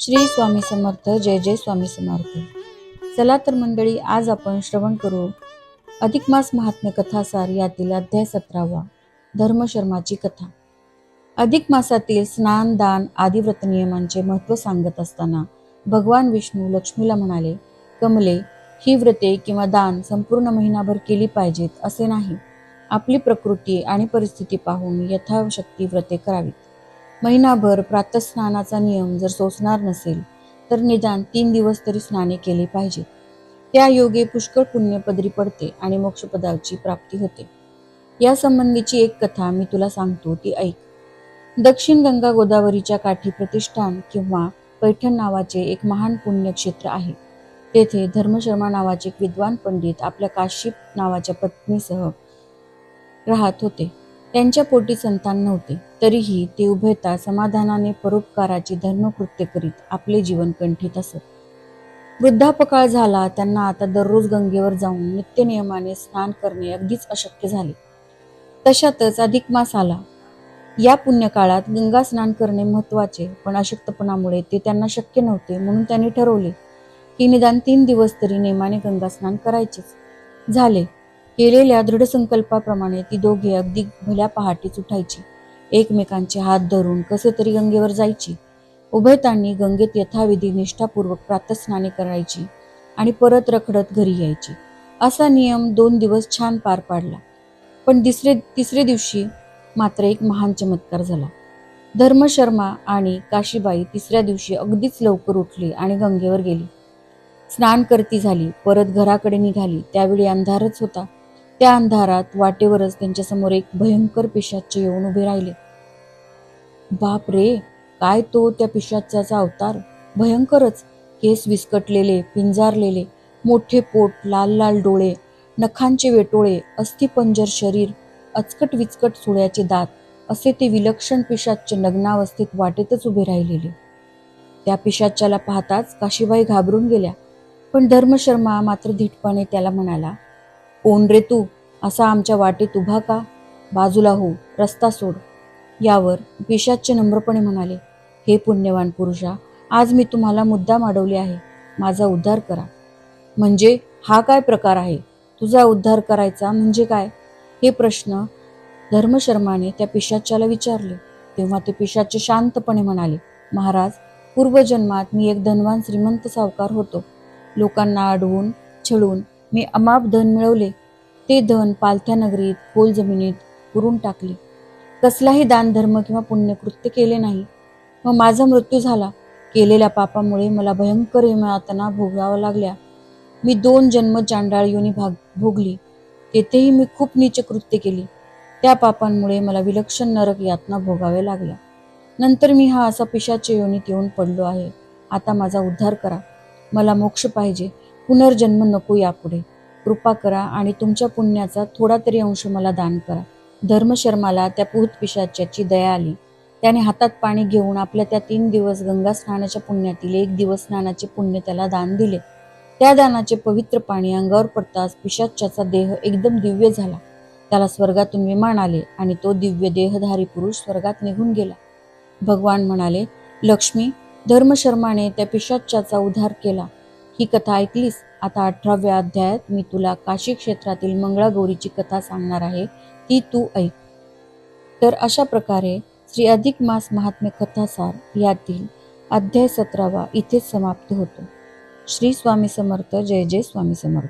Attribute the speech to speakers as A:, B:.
A: श्री स्वामी समर्थ. जय जय स्वामी समर्थ. चला तर मंडळी, आज आपण श्रवण करू अधिक मास महात्म्य कथासार यातील अध्याय 17वा, धर्मशर्माची कथा. अधिक मासातील स्नान, दान आदी व्रत नियमांचे महत्त्व सांगत असताना भगवान विष्णू लक्ष्मीला म्हणाले, कमले, ही व्रते किंवा दान संपूर्ण महिनाभर केली पाहिजेत असे नाही. आपली प्रकृती आणि परिस्थिती पाहून यथाशक्ती व्रते करावीत. महिनाभर प्रातःस्नानाचा नियम जर सोसणार नसेल तर निदान 3 दिवस तरी स्नाने केली पाहिजे. त्या योगे पुष्कळ पुण्य पदरी पडते आणि मोक्षपदाची प्राप्ती होते. या संबंधीची एक कथा मी तुला सांगतो, ती ऐक. दक्षिण गंगा गोदावरीच्या काठी प्रतिष्ठान किंवा पैठण नावाचे एक महान पुण्यक्षेत्र आहे. तेथे धर्मशर्मा नावाचे एक विद्वान पंडित आपल्या काशी नावाच्या पत्नीसह राहत होते. त्यांच्या पोटी संतान नव्हते, तरीही ते उभयता समाधानाने परोपकाराची धर्मकृत्य करीत आपले जीवन कंठीत असत. वृद्धापकाळ झाला त्यांना आता दररोज गंगेवर जाऊन नित्यनियमाने स्नान करणे अगदीच अशक्य झाले. तशातच अधिक मास आला. या पुण्यकाळात गंगा स्नान करणे महत्वाचे, पण अशक्तपणामुळे ते त्यांना शक्य नव्हते. म्हणून त्यांनी ठरवले की निदान 3 दिवस तरी नेमाने गंगा स्नान करायचेच. झाले. केलेल्या दृढ संकल्पाप्रमाणे ती दोघे अगदी भल्या पहाटेच उठायची. एकमेकांचे हात धरून कसे तरी गंगेवर जायची. उभयतांनी गंगेत यथाविधी निष्ठापूर्वक प्रातःस्नाने करायची आणि परत रखडत घरी यायची. असा नियम 2 दिवस छान पार पाडला. पण तिसरे दिवशी मात्र एक महान चमत्कार झाला. धर्मशर्मा आणि काशीबाई तिसऱ्या दिवशी अगदीच लवकर उठली आणि गंगेवर गेली. स्नान करती झाली, परत घराकडे निघाली. त्यावेळी अंधारच होता. त्या अंधारात वाटेवरच त्यांच्यासमोर एक भयंकर पिशाच येऊन उभे राहिले. बाप रे, काय तो त्या पिशाचाचा अवतार! भयंकरच! केस विस्कटलेले, पिंजारलेले, मोठे पोट, लाल लाल डोळे, नखांचे वेटोळे, अस्थिपंजर शरीर, अचकट विचकट सुळ्याचे दात, असे ते विलक्षण पिशाच नग्नावस्थेत वाटेतच उभे राहिलेले. त्या पिशाच्याला पाहताच काशीबाई घाबरून गेल्या. पण धर्मशर्मा मात्र धीटपणे त्याला म्हणाला, कोण रे तू? असा आमच्या वाटेत उभा का? बाजूला हो, रस्ता सोड. यावर पिशाच्च नम्रपणे म्हणाले, हे पुण्यवान पुरुषा, आज मी तुम्हाला मुद्दाम अडवले आहे. माझा उद्धार करा. म्हणजे हा काय प्रकार आहे? तुझा उद्धार करायचा म्हणजे काय? हे प्रश्न धर्मशर्माने त्या पिशाच्याला विचारले. तेव्हा ते पिशाच शांतपणे म्हणाले, महाराज, पूर्वजन्मात मी एक धनवान श्रीमंत सावकार होतो. लोकांना अडवून छळून मी अमाप धन मिळवले. ते धन पालथ्या नगरीत खोल जमिनीत पुरून टाकले. कसलाही दान धर्म किंवा पुण्यकृत्य केले नाही. मग माझा मृत्यू झाला. केलेल्या पापामुळे मला भयंकर यातना भोगाव्या लागल्या. मी 2 जन्म चांडाळ योनी भोगली. तेथेही मी खूप नीच कृत्य केली. त्या पापांमुळे मला विलक्षण नरक यातना भोगाव्या लागल्या. नंतर मी हा असा पिशाच्य योनीत येऊन पडलो आहे. आता माझा उद्धार करा. मला मोक्ष पाहिजे. पुनर्जन्म नको यापुढे. कृपा करा आणि तुमच्या पुण्याचा थोडा तरी अंश मला दान करा. धर्मशर्माला त्या पूत पिशाच्याची दया आली. त्याने हातात पाणी घेऊन आपल्या त्या 3 दिवस गंगा स्नानाच्या पुण्यातील 1 दिवस स्नानाचे पुण्य त्याला दान दिले. त्या दानाचे पवित्र पाणी अंगावर पडताच पिशाच्याचा देह एकदम दिव्य झाला. त्याला स्वर्गातून विमान आले आणि तो दिव्य देहधारी पुरुष स्वर्गात निघून गेला. भगवान म्हणाले, लक्ष्मी, धर्मशर्माने त्या पिशाच्याचा उद्धार केला. ही कथा ऐकलीस. आता 18व्या अध्यायात मी तुला काशी क्षेत्रातील मंगळागौरीची कथा सांगणार आहे, ती तू ऐक. तर अशा प्रकारे श्री अधिक मास महात्म्य कथासार यातील अध्याय 17वा इथेच समाप्त होतो. श्री स्वामी समर्थ. जय जय स्वामी समर्थ.